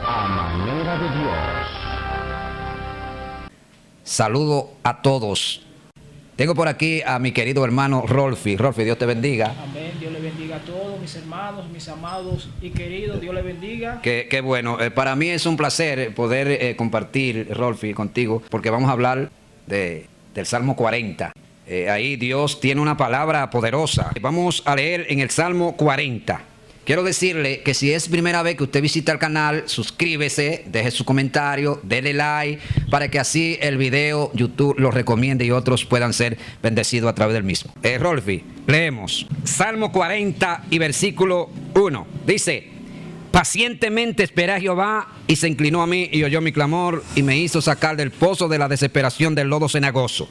A manera de Dios. Saludo a todos. Tengo por aquí a mi querido hermano Rolfi. Rolfi, Dios te bendiga. Amén, Dios le bendiga a todos mis hermanos, mis amados y queridos, Dios le bendiga. Qué bueno, para mí es un placer poder compartir, Rolfi, contigo, porque vamos a hablar del Salmo 40. Ahí Dios tiene una palabra poderosa. Vamos a leer en el Salmo 40. Quiero decirle que si es primera vez que usted visita el canal, suscríbese, deje su comentario, dele like, para que así el video YouTube lo recomiende y otros puedan ser bendecidos a través del mismo. Rolfi, leemos Salmo 40 y versículo 1. Dice: pacientemente esperé a Jehová y se inclinó a mí y oyó mi clamor y me hizo sacar del pozo de la desesperación del lodo cenagoso.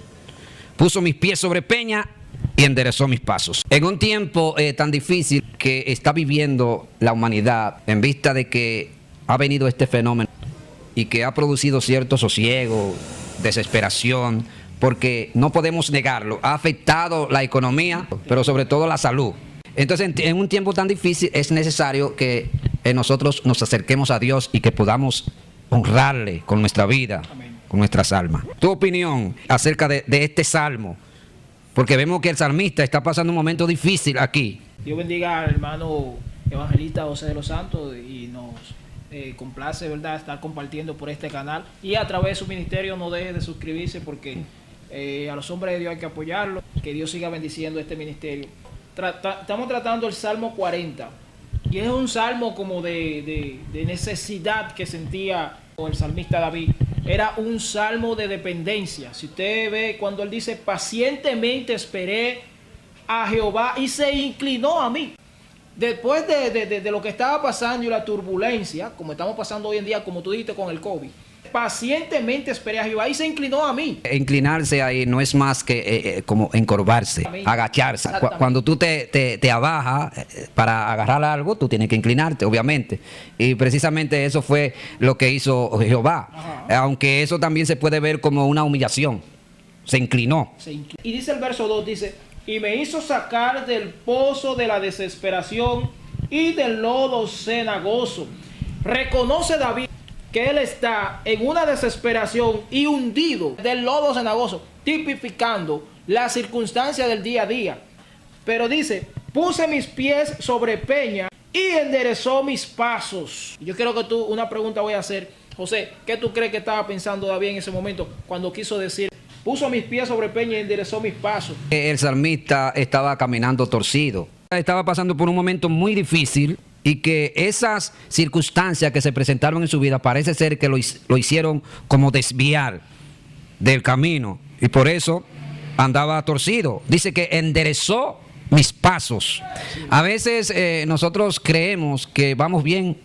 Puso mis pies sobre peña y enderezó mis pasos. En un tiempo tan difícil que está viviendo la humanidad, en vista de que ha venido este fenómeno y que ha producido cierto sosiego, desesperación, porque no podemos negarlo, ha afectado la economía, pero sobre todo la salud. Entonces, en un tiempo tan difícil es necesario que nosotros nos acerquemos a Dios y que podamos honrarle con nuestra vida, con nuestras almas. Tu opinión acerca de este salmo, porque vemos que el salmista está pasando un momento difícil aquí. Dios bendiga al hermano evangelista José de los Santos y nos complace, ¿verdad?, estar compartiendo por este canal y a través de su ministerio. No deje de suscribirse porque a los hombres de Dios hay que apoyarlo. Que Dios siga bendiciendo este ministerio. Estamos tratando el Salmo 40 y es un salmo como de necesidad que sentía el salmista David. Era un salmo de dependencia. Si usted ve cuando él dice: pacientemente esperé a Jehová y se inclinó a mí. Después de lo que estaba pasando y la turbulencia, como estamos pasando hoy en día, como tú dijiste con el COVID, pacientemente esperé a Jehová y se inclinó a mí. Inclinarse ahí no es más que como encorvarse, agacharse. Cuando tú te abajas para agarrar algo, tú tienes que inclinarte, obviamente. Y precisamente eso fue lo que hizo Jehová. Aunque eso también se puede ver como una humillación. Se inclinó. Y dice el verso 2, dice: y me hizo sacar del pozo de la desesperación y del lodo cenagoso. Reconoce David que él está en una desesperación y hundido del lodo cenagoso, tipificando la circunstancia del día a día. Pero dice: puse mis pies sobre peña y enderezó mis pasos. Yo quiero que una pregunta voy a hacer, José. ¿Qué tú crees que estaba pensando David en ese momento cuando quiso decir: puso mis pies sobre peña y enderezó mis pasos? El salmista estaba caminando torcido. Estaba pasando por un momento muy difícil y que esas circunstancias que se presentaron en su vida parece ser que lo hicieron como desviar del camino. Y por eso andaba torcido. Dice que enderezó mis pasos. A veces nosotros creemos que vamos bien,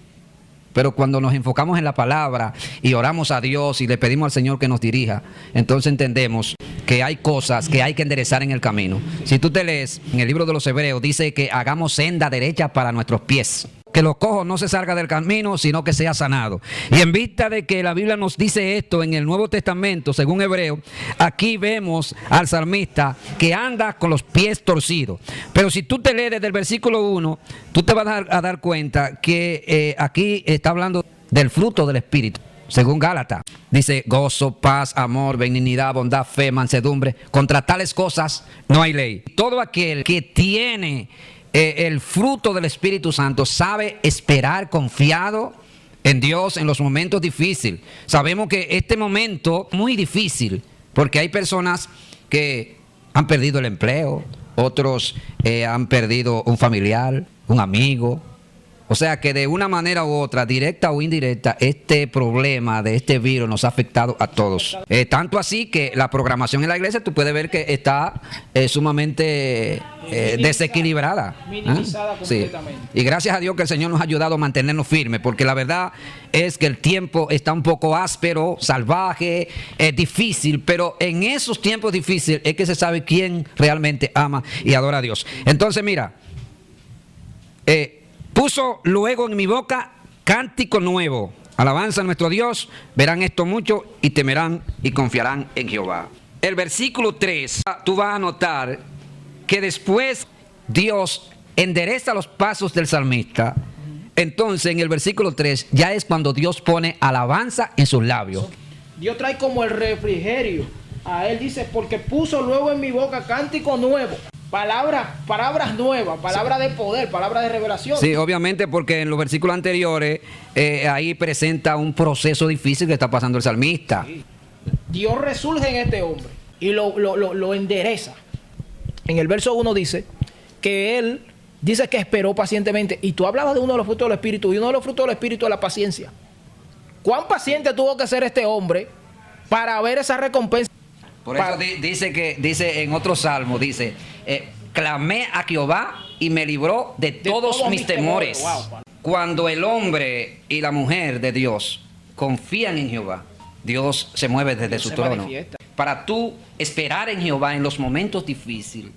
pero cuando nos enfocamos en la palabra y oramos a Dios y le pedimos al Señor que nos dirija, entonces entendemos que hay cosas que hay que enderezar en el camino. Si tú te lees en el libro de los Hebreos, dice que hagamos senda derecha para nuestros pies. Que los cojos no se salgan del camino, sino que sea sanado. Y en vista de que la Biblia nos dice esto en el Nuevo Testamento, según Hebreo, aquí vemos al salmista que anda con los pies torcidos. Pero si tú te lees desde el versículo 1, tú te vas a dar cuenta que aquí está hablando del fruto del Espíritu. Según Gálatas, dice: gozo, paz, amor, benignidad, bondad, fe, mansedumbre. Contra tales cosas no hay ley. Todo aquel que tiene el fruto del Espíritu Santo sabe esperar confiado en Dios en los momentos difíciles. Sabemos que este momento es muy difícil porque hay personas que han perdido el empleo, otros han perdido un familiar, un amigo. O sea que de una manera u otra, directa o indirecta, este problema de este virus nos ha afectado a todos. Tanto así que la programación en la iglesia, tú puedes ver que está sumamente desequilibrada. Minimizada completamente. Sí. Y gracias a Dios que el Señor nos ha ayudado a mantenernos firmes, porque la verdad es que el tiempo está un poco áspero, salvaje, difícil, pero en esos tiempos difíciles es que se sabe quién realmente ama y adora a Dios. Entonces mira, puso luego en mi boca cántico nuevo. Alabanza a nuestro Dios. Verán esto mucho y temerán y confiarán en Jehová. El versículo 3, tú vas a notar que después Dios endereza los pasos del salmista Entonces, en el versículo 3, ya es cuando Dios pone alabanza en sus labios. Dios trae como el refrigerio. A él dice, porque puso luego en mi boca cántico nuevo. Palabras nuevas, palabras de poder, palabras de revelación. Sí, obviamente, porque en los versículos anteriores, ahí presenta un proceso difícil que está pasando el salmista. Sí. Dios resurge en este hombre y lo endereza. En el verso 1 dice que él dice que esperó pacientemente. Y tú hablabas de uno de los frutos del Espíritu, y uno de los frutos del Espíritu es la paciencia. ¿Cuán paciente tuvo que ser este hombre para ver esa recompensa? Por eso dice en otro salmo, dice, clamé a Jehová y me libró de todos mis temores. Wow. Cuando el hombre y la mujer de Dios confían en Jehová, Dios se mueve desde su trono. Manifiesta. Para tú esperar en Jehová en los momentos difíciles,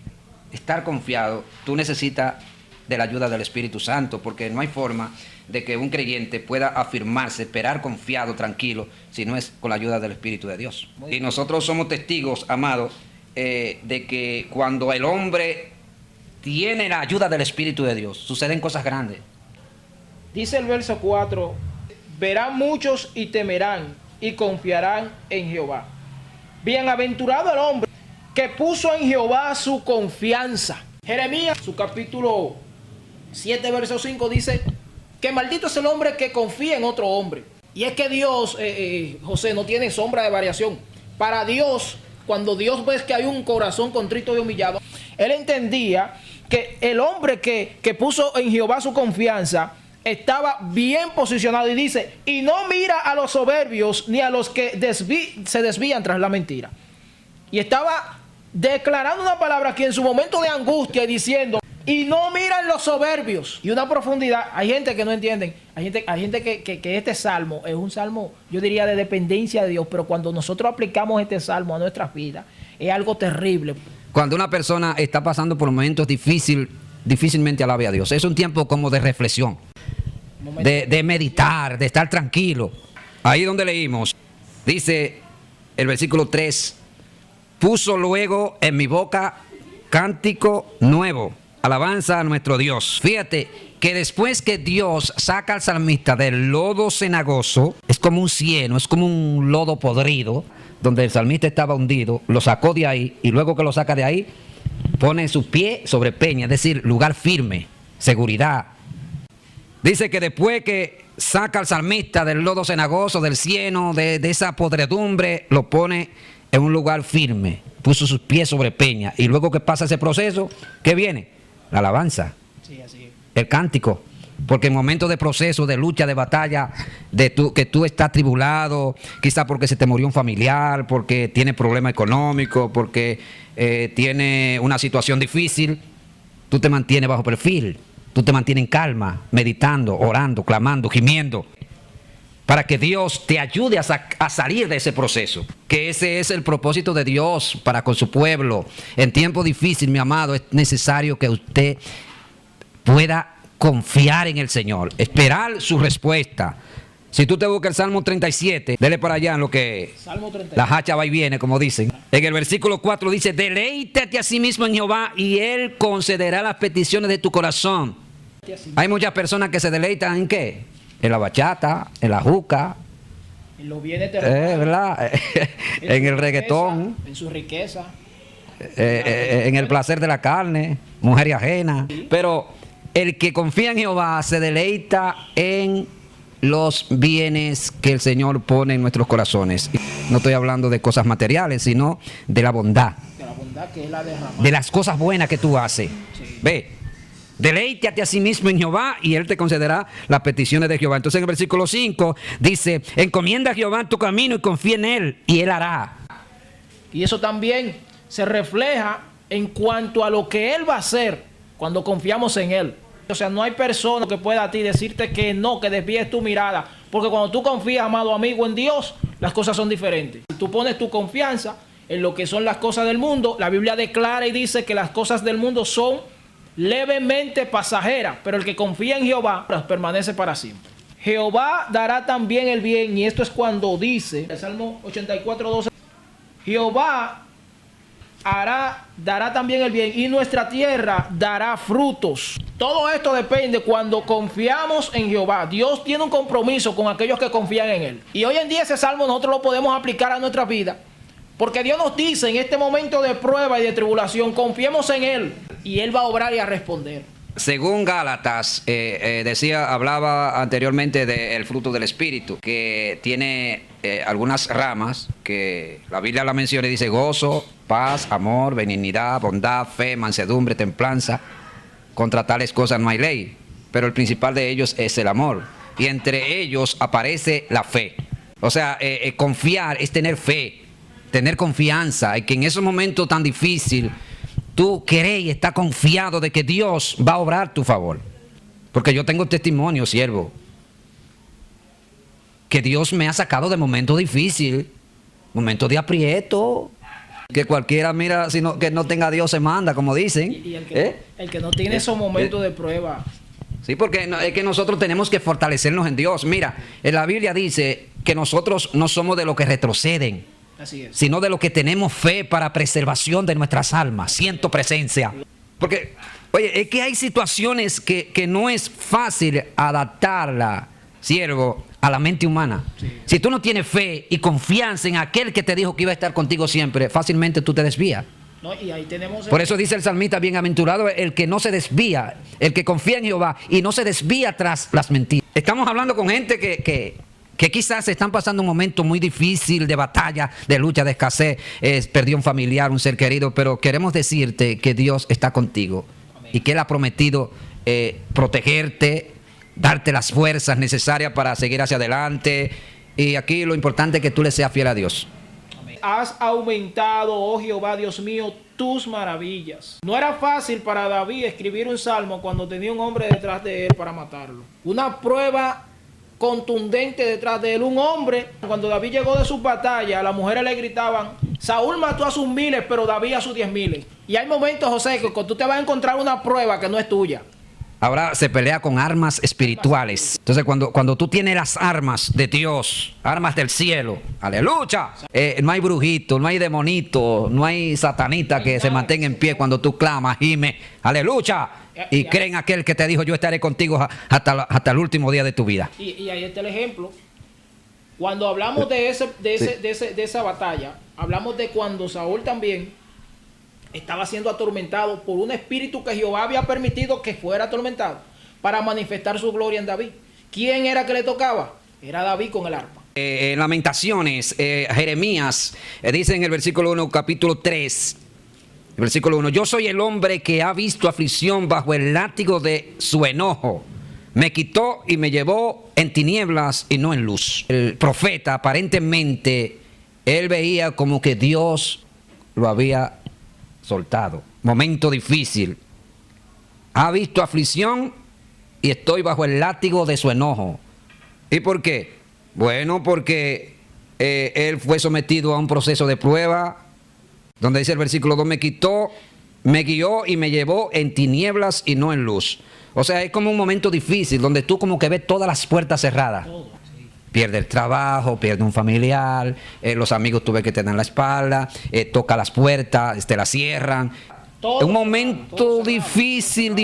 estar confiado, tú necesitas de la ayuda del Espíritu Santo, porque no hay forma de que un creyente pueda afirmarse, esperar confiado, tranquilo, si no es con la ayuda del Espíritu de Dios. Y nosotros somos testigos, amados, de que cuando el hombre tiene la ayuda del Espíritu de Dios, suceden cosas grandes. Dice el verso 4, verán muchos y temerán y confiarán en Jehová. Bienaventurado el hombre que puso en Jehová su confianza. Jeremías, su capítulo 7, verso 5 dice que maldito es el hombre que confía en otro hombre. Y es que Dios, José, no tiene sombra de variación. Para Dios, cuando Dios ve que hay un corazón contrito y humillado, Él entendía que el hombre que puso en Jehová su confianza estaba bien posicionado, y dice, y no mira a los soberbios ni a los que se desvían tras la mentira. Y estaba declarando una palabra aquí en su momento de angustia y diciendo, y no miran los soberbios. Y una profundidad, hay gente que no entienden, hay gente que este salmo es un salmo, yo diría, de dependencia de Dios, pero cuando nosotros aplicamos este salmo a nuestras vidas, es algo terrible. Cuando una persona está pasando por momentos difícilmente alabe a Dios. Es un tiempo como de reflexión, de meditar, de estar tranquilo. Ahí donde leímos, dice el versículo 3, puso luego en mi boca cántico nuevo, alabanza a nuestro Dios. Fíjate que después que Dios saca al salmista del lodo cenagoso, es como un cieno, es como un lodo podrido, donde el salmista estaba hundido, lo sacó de ahí, y luego que lo saca de ahí, pone su pie sobre peña, es decir, lugar firme, seguridad. Dice que después que saca al salmista del lodo cenagoso, del cieno, de esa podredumbre, lo pone en un lugar firme, puso sus pies sobre peña, y luego que pasa ese proceso, ¿qué viene? La alabanza, Sí, así es. el cántico. Porque en momentos de proceso, de lucha, de batalla, que tú estás tribulado, quizá porque se te murió un familiar, porque tiene problemas económicos, porque tiene una situación difícil, tú te mantienes bajo perfil, tú te mantienes en calma, meditando, orando, clamando, gimiendo, para que Dios te ayude a salir de ese proceso. Que ese es el propósito de Dios para con su pueblo. En tiempo difícil, mi amado, es necesario que usted pueda confiar en el Señor, esperar su respuesta. Si tú te buscas el Salmo 37, dele para allá en lo que Salmo 37. la hacha va y viene, como dicen. En el versículo 4 dice, deleítate a sí mismo en Jehová y Él concederá las peticiones de tu corazón. Hay muchas personas que se deleitan ¿en qué? En la bachata, en la juca, En los bienes terrenales, ¿verdad? En el reggaetón, en su riqueza. en el placer de la carne, mujer ajena. Pero el que confía en Jehová se deleita en los bienes que el Señor pone en nuestros corazones. No estoy hablando de cosas materiales, sino de la bondad, De la bondad que Él ha derramado. de las cosas buenas que tú haces. Sí. Ve, deleítate a sí mismo en Jehová y Él te concederá las peticiones de Jehová. Entonces en el versículo 5 dice, encomienda a Jehová tu camino y confía en Él y Él hará. Y eso también se refleja en cuanto a lo que Él va a hacer cuando confiamos en Él. O sea, no hay persona que pueda a ti decirte que no, que desvíes tu mirada. Porque cuando tú confías, amado amigo, en Dios, las cosas son diferentes. Si tú pones tu confianza en lo que son las cosas del mundo, la Biblia declara y dice que las cosas del mundo son levemente pasajeras, pero el que confía en Jehová permanece para siempre. Jehová dará también el bien, y esto es cuando dice, el Salmo 84:12, Jehová dará también el bien, y nuestra tierra dará frutos. Todo esto depende cuando confiamos en Jehová. Dios tiene un compromiso con aquellos que confían en Él. Y hoy en día ese salmo nosotros lo podemos aplicar a nuestra vida, porque Dios nos dice en este momento de prueba y de tribulación, confiemos en Él y Él va a obrar y a responder. Según Gálatas, hablaba anteriormente del fruto del Espíritu, que tiene algunas ramas, que la Biblia la menciona y dice gozo, paz, amor, benignidad, bondad, fe, mansedumbre, templanza. Contra tales cosas no hay ley, pero el principal de ellos es el amor. Y entre ellos aparece la fe. O sea, confiar es tener fe, tener confianza, y que en esos momentos tan difíciles tú crees y estás confiado de que Dios va a obrar tu favor. Porque yo tengo testimonio, siervo, que Dios me ha sacado de momentos difíciles, momentos de aprieto, que cualquiera, mira, que no tenga Dios se manda, como dicen. Y el que no tiene esos momentos de prueba. Sí, porque es que nosotros tenemos que fortalecernos en Dios. Mira, en la Biblia dice que nosotros no somos de los que retroceden, Así es. sino de los que tenemos fe para preservación de nuestras almas. Siento presencia. Porque, oye, es que hay situaciones que no es fácil adaptarla, siervo, a la mente humana. Sí. Si tú no tienes fe y confianza en aquel que te dijo que iba a estar contigo siempre, fácilmente tú te desvías. No, y ahí tenemos Por eso dice el salmista, bienaventurado el que no se desvía, el que confía en Jehová y no se desvía tras las mentiras. Estamos hablando con gente que quizás están pasando un momento muy difícil de batalla, de lucha, de escasez, perdió un familiar, un ser querido, pero queremos decirte que Dios está contigo. Amén. Y que Él ha prometido protegerte, darte las fuerzas necesarias para seguir hacia adelante. Y aquí lo importante es que tú le seas fiel a Dios. Has aumentado, oh Jehová, Dios mío, tus maravillas. No era fácil para David escribir un salmo cuando tenía un hombre detrás de él para matarlo. Una prueba contundente detrás de él. Un hombre, cuando David llegó de sus batallas, las mujeres le gritaban, Saúl mató a sus miles, pero David a sus 10,000. Y hay momentos, José, que tú te vas a encontrar una prueba que no es tuya. Ahora se pelea con armas espirituales. Entonces cuando tú tienes las armas de Dios, armas del cielo, aleluya, no hay brujito, no hay demonito, no hay satanita que se mantenga en pie cuando tú clamas, gime, aleluya, y creen aquel que te dijo yo estaré contigo hasta el último día de tu vida. Y ahí está el ejemplo. Cuando hablamos de esa batalla, hablamos de cuando Saúl también estaba siendo atormentado por un espíritu que Jehová había permitido que fuera atormentado para manifestar su gloria en David. ¿Quién era que le tocaba? Era David con el arpa. En Lamentaciones, Jeremías, dice en el versículo 1, capítulo 3, versículo 1, yo soy el hombre que ha visto aflicción bajo el látigo de su enojo. Me quitó y me llevó en tinieblas y no en luz. El profeta, aparentemente, él veía como que Dios lo había soltado. Momento difícil. Ha visto aflicción y estoy bajo el látigo de su enojo. ¿Y por qué? Bueno, porque él fue sometido a un proceso de prueba, donde dice el versículo 2, me quitó, me guió y me llevó en tinieblas y no en luz. O sea, es como un momento difícil, donde tú como que ves todas las puertas cerradas. Pierde el trabajo, pierde un familiar, los amigos tuve que tener la espalda, toca las puertas, te las cierran. Es un momento difícil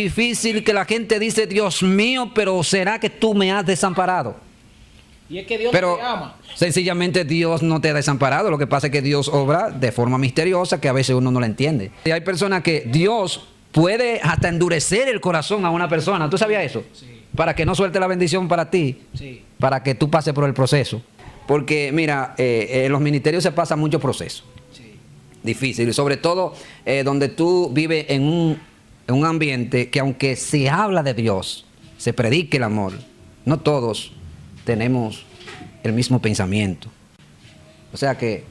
que la gente dice, Dios mío, pero ¿será que tú me has desamparado? Y es que Dios pero te ama. Sencillamente Dios no te ha desamparado. Lo que pasa es que Dios obra de forma misteriosa que a veces uno no la entiende. Y hay personas que Dios puede hasta endurecer el corazón a una persona. ¿Tú sabías eso? Sí. Para que no suelte la bendición para ti. Sí. Para que tú pases por el proceso. Porque mira, en los ministerios se pasa mucho proceso. Sí. Difícil. Y sobre todo donde tú vives en un ambiente que aunque se habla de Dios, se predique el amor, no todos tenemos el mismo pensamiento. O sea que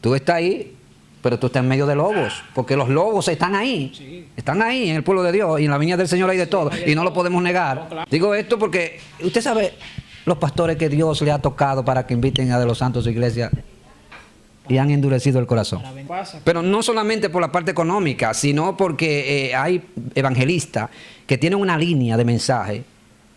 tú estás ahí, pero tú estás en medio de lobos, porque los lobos están ahí, Sí. están ahí en el pueblo de Dios y en la viña del Señor hay de todo, y no lo podemos negar. No, claro. Digo esto porque usted sabe los pastores que Dios le ha tocado para que inviten a de los santos a su iglesia y han endurecido el corazón. Pero no solamente por la parte económica, sino porque hay evangelistas que tienen una línea de mensaje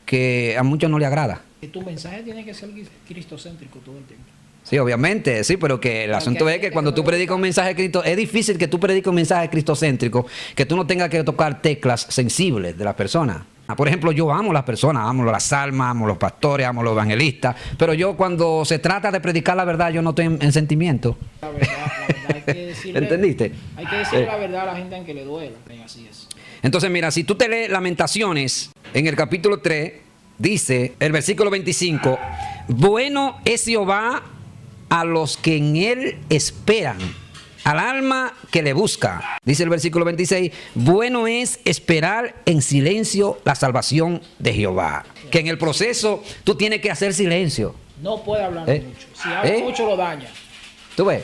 que a muchos no le agrada. Tu mensaje tiene que ser cristocéntrico todo el tiempo. Sí, obviamente, sí, pero que el asunto es que cuando tú predicas un mensaje de Cristo, es difícil que tú prediques un mensaje cristocéntrico, que tú no tengas que tocar teclas sensibles de las personas. Por ejemplo, yo amo a las personas, amo las almas, amo a los pastores, amo a los evangelistas, pero yo cuando se trata de predicar la verdad, yo no estoy en sentimiento. La verdad hay que decirle, ¿Entendiste? Hay que decirle la verdad a la gente aunque le duela. Así es. Entonces, mira, si tú te lees Lamentaciones, en el capítulo 3, dice el versículo 25, bueno es Jehová a los que en él esperan, al alma que le busca. Dice el versículo 26, bueno es esperar en silencio la salvación de Jehová. Que en el proceso tú tienes que hacer silencio. No puede hablar mucho. Si habla mucho lo daña. Tú ves,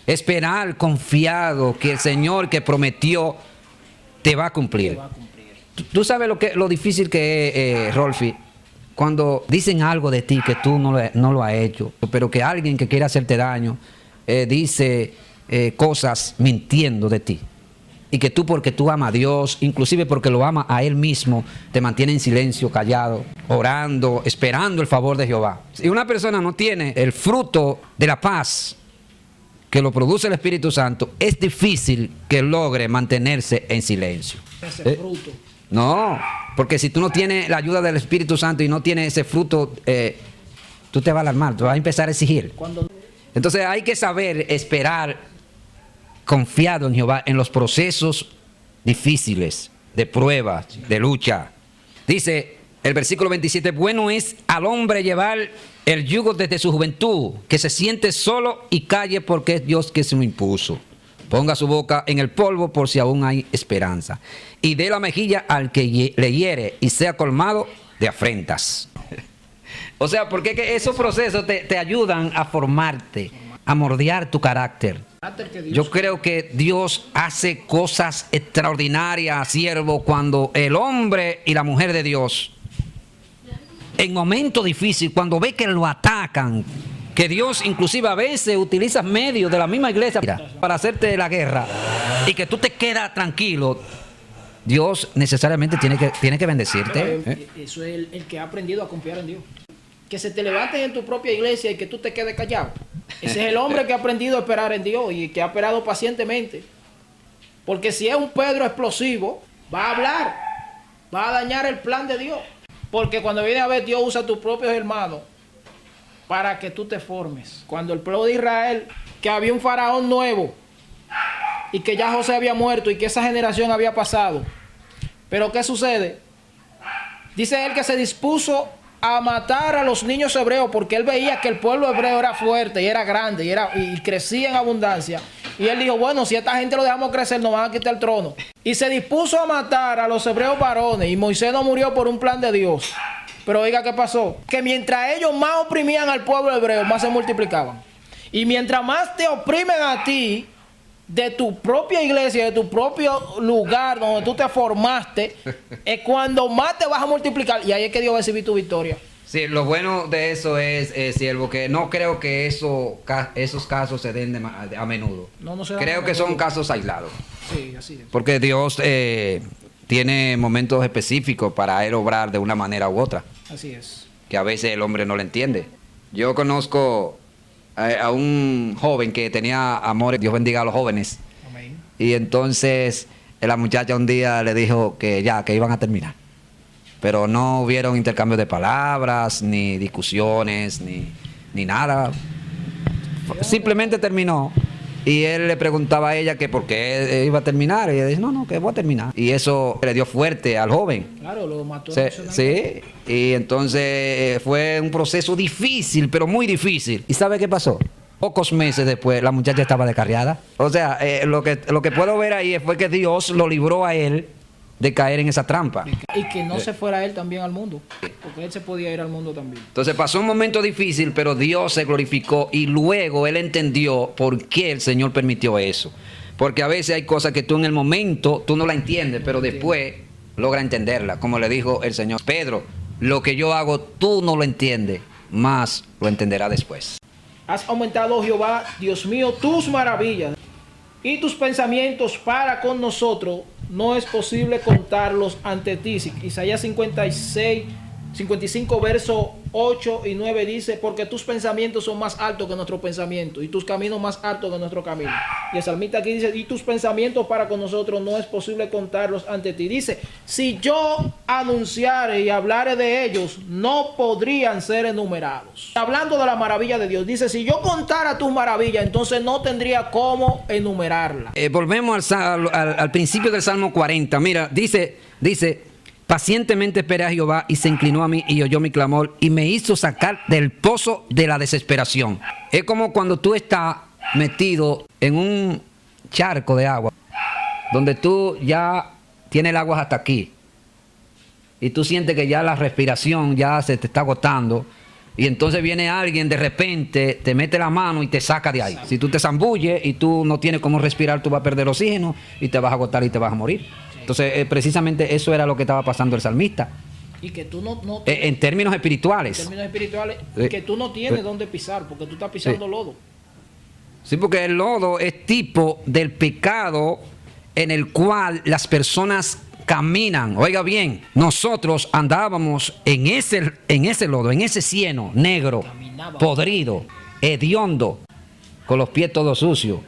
esperar confiado que el Señor que prometió te va a cumplir. Tú sabes lo difícil que es, Rolfi, cuando dicen algo de ti que tú no lo has hecho, pero que alguien que quiere hacerte daño dice cosas mintiendo de ti. Y que tú, porque tú amas a Dios, inclusive porque lo amas a Él mismo, te mantiene en silencio, callado, orando, esperando el favor de Jehová. Si una persona no tiene el fruto de la paz que lo produce el Espíritu Santo, es difícil que logre mantenerse en silencio. Ese fruto. No, porque si tú no tienes la ayuda del Espíritu Santo y no tienes ese fruto, tú te vas a alarmar, tú vas a empezar a exigir. Entonces hay que saber esperar confiado en Jehová en los procesos difíciles, de prueba, de lucha. Dice el versículo 27, bueno es al hombre llevar el yugo desde su juventud, que se siente solo y calle porque es Dios que se lo impuso. Ponga su boca en el polvo por si aún hay esperanza. Y dé la mejilla al que le hiere y sea colmado de afrentas. O sea, porque que esos procesos te ayudan a formarte, a moldear tu carácter. Yo creo que Dios hace cosas extraordinarias, siervo, cuando el hombre y la mujer de Dios, en momentos difíciles, cuando ve que lo atacan, que Dios inclusive a veces utiliza medios de la misma iglesia para hacerte la guerra y que tú te quedas tranquilo, Dios necesariamente tiene que bendecirte. Eso es el que ha aprendido a confiar en Dios. Que se te levanten en tu propia iglesia y que tú te quedes callado. Ese es el hombre que ha aprendido a esperar en Dios y que ha esperado pacientemente. Porque si es un Pedro explosivo, va a hablar, va a dañar el plan de Dios. Porque cuando viene a ver, Dios usa a tus propios hermanos para que tú te formes. Cuando el pueblo de Israel, que había un faraón nuevo y que ya José había muerto y que esa generación había pasado. Pero ¿qué sucede? Dice él que se dispuso a matar a los niños hebreos porque él veía que el pueblo hebreo era fuerte y era grande y crecía en abundancia. Y él dijo, bueno, si esta gente lo dejamos crecer, nos van a quitar el trono. Y se dispuso a matar a los hebreos varones. Y Moisés no murió por un plan de Dios. Pero oiga qué pasó. Que mientras ellos más oprimían al pueblo hebreo, más se multiplicaban. Y mientras más te oprimen a ti, de tu propia iglesia, de tu propio lugar donde tú te formaste, es cuando más te vas a multiplicar. Y ahí es que Dios va a recibir tu victoria. Sí, lo bueno de eso es, siervo, que no creo que esos casos se den a menudo. No se dan. Creo que son casos aislados. Sí, así es. Porque Dios tiene momentos específicos para Él obrar de una manera u otra. Así es. Que a veces el hombre no lo entiende. Yo conozco a un joven que tenía amor, Dios bendiga a los jóvenes. Amén. Y entonces la muchacha un día le dijo que iban a terminar. Pero no hubieron intercambio de palabras, ni discusiones, ni nada. Simplemente terminó. Y él le preguntaba a ella que por qué iba a terminar. Y ella dice, no, que voy a terminar. Y eso le dio fuerte al joven. Claro, lo mató. Sí, y entonces fue un proceso difícil, pero muy difícil. ¿Y sabe qué pasó? Pocos meses después, la muchacha estaba descarriada. O sea, lo que puedo ver ahí fue que Dios lo libró a él de caer en esa trampa. Y que no se fuera él también al mundo, porque él se podía ir al mundo también. Entonces pasó un momento difícil, pero Dios se glorificó y luego él entendió por qué el Señor permitió eso. Porque a veces hay cosas que tú en el momento, tú no la entiendes, pero después logra entenderla. Como le dijo el Señor, Pedro, lo que yo hago tú no lo entiendes, más lo entenderá después. Has aumentado, Jehová, Dios mío, tus maravillas y tus pensamientos para con nosotros. No es posible contarlos ante ti. Isaías 56, 55 verso 8 y 9 dice, porque tus pensamientos son más altos que nuestros pensamientos y tus caminos más altos que nuestro camino. Y el salmista aquí dice, y tus pensamientos para con nosotros no es posible contarlos ante ti. Dice, si yo anunciare y hablare de ellos, no podrían ser enumerados. Hablando de la maravilla de Dios, dice, si yo contara tus maravillas, entonces no tendría cómo enumerarlas. Volvemos al principio del Salmo 40. Mira, dice, pacientemente esperé a Jehová y se inclinó a mí y oyó mi clamor y me hizo sacar del pozo de la desesperación. Es como cuando tú estás metido en un charco de agua, donde tú ya tienes el agua hasta aquí y tú sientes que ya la respiración ya se te está agotando y entonces viene alguien de repente, te mete la mano y te saca de ahí. Si tú te zambulles y tú no tienes cómo respirar, tú vas a perder oxígeno y te vas a agotar y te vas a morir. Entonces, precisamente eso era lo que estaba pasando el salmista. Y que tú no en términos espirituales. En términos espirituales, que tú no tienes dónde pisar, porque tú estás pisando lodo. Sí, porque el lodo es tipo del pecado en el cual las personas caminan. Oiga bien, nosotros andábamos en ese lodo, en ese cieno negro, podrido, hediondo, con los pies todos sucios.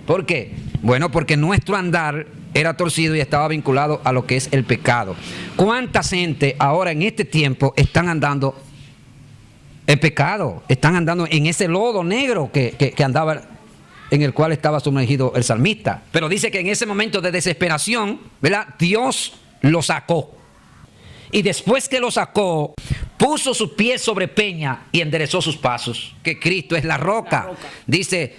¿Por qué? Bueno, porque nuestro andar era torcido y estaba vinculado a lo que es el pecado. ¿Cuánta gente ahora en este tiempo están andando en pecado? Están andando en ese lodo negro que andaba, en el cual estaba sumergido el salmista. Pero dice que en ese momento de desesperación, ¿verdad? Dios lo sacó. Y después que lo sacó, puso sus pies sobre peña y enderezó sus pasos. Que Cristo es la roca. Dice,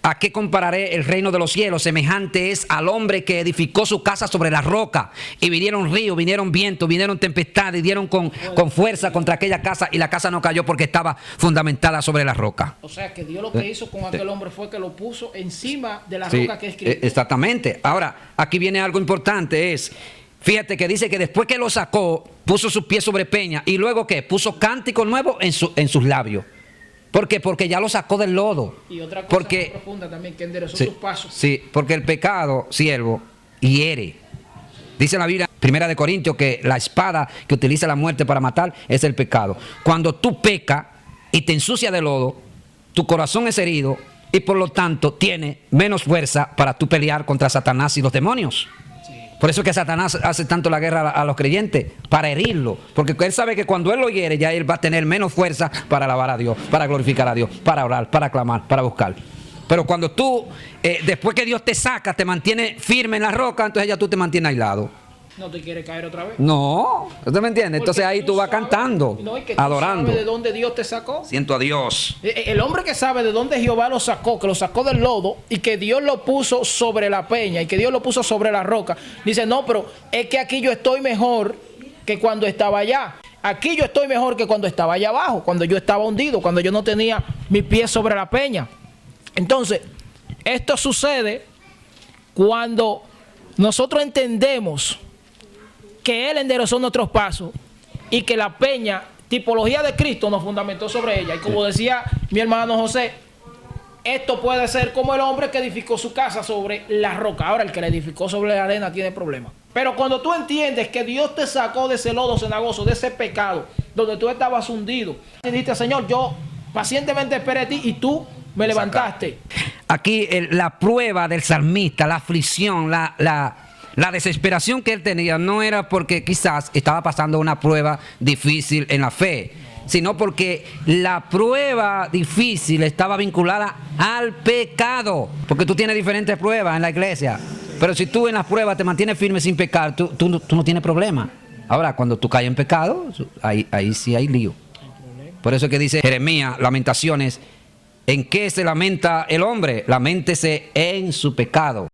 ¿a qué compararé el reino de los cielos? Semejante es al hombre que edificó su casa sobre la roca. Y vinieron ríos, vinieron vientos, vinieron tempestades, y dieron con fuerza contra aquella casa. Y la casa no cayó porque estaba fundamentada sobre la roca. O sea, que Dios lo que hizo con aquel hombre fue que lo puso encima de la roca que es Cristo. Exactamente. Ahora, aquí viene algo importante, fíjate que dice que después que lo sacó, puso sus pies sobre peña. Y luego, ¿qué? Puso cántico nuevo en sus labios. ¿Por qué? Porque ya lo sacó del lodo. Y otra cosa más profunda también, que enderezó sus pasos. Sí, porque el pecado, siervo, hiere. Dice la Biblia, 1 Corintios, que la espada que utiliza la muerte para matar es el pecado. Cuando tú pecas y te ensucias de lodo, tu corazón es herido y por lo tanto tiene menos fuerza para tú pelear contra Satanás y los demonios. Por eso es que Satanás hace tanto la guerra a los creyentes, para herirlo. Porque él sabe que cuando él lo hiere, ya él va a tener menos fuerza para alabar a Dios, para glorificar a Dios, para orar, para clamar, para buscar. Pero cuando tú, después que Dios te saca, te mantiene firme en la roca, entonces ya tú te mantienes aislado. ¿No te quieres caer otra vez? No, ¿usted me entiende? Entonces ahí tú vas cantando, adorando. ¿Sabes de dónde Dios te sacó? Siento a Dios. El hombre que sabe de dónde Jehová lo sacó, que lo sacó del lodo y que Dios lo puso sobre la peña y que Dios lo puso sobre la roca, dice, no, pero es que aquí yo estoy mejor que cuando estaba allá. Aquí yo estoy mejor que cuando estaba allá abajo, cuando yo estaba hundido, cuando yo no tenía mis pies sobre la peña. Entonces, esto sucede cuando nosotros entendemos que Él enderezó nuestros pasos y que la peña, tipología de Cristo, nos fundamentó sobre ella. Y como decía mi hermano José, esto puede ser como el hombre que edificó su casa sobre la roca. Ahora, el que la edificó sobre la arena tiene problemas. Pero cuando tú entiendes que Dios te sacó de ese lodo cenagoso, de ese pecado, donde tú estabas hundido, y dijiste, Señor, yo pacientemente esperé a ti y tú me levantaste. Aquí la prueba del salmista, la aflicción, la desesperación que él tenía no era porque quizás estaba pasando una prueba difícil en la fe, sino porque la prueba difícil estaba vinculada al pecado. Porque tú tienes diferentes pruebas en la iglesia, pero si tú en las pruebas te mantienes firme sin pecar, tú no tienes problema. Ahora, cuando tú caes en pecado, ahí sí hay lío. Por eso es que dice Jeremías, Lamentaciones, ¿en qué se lamenta el hombre? Laméntese en su pecado.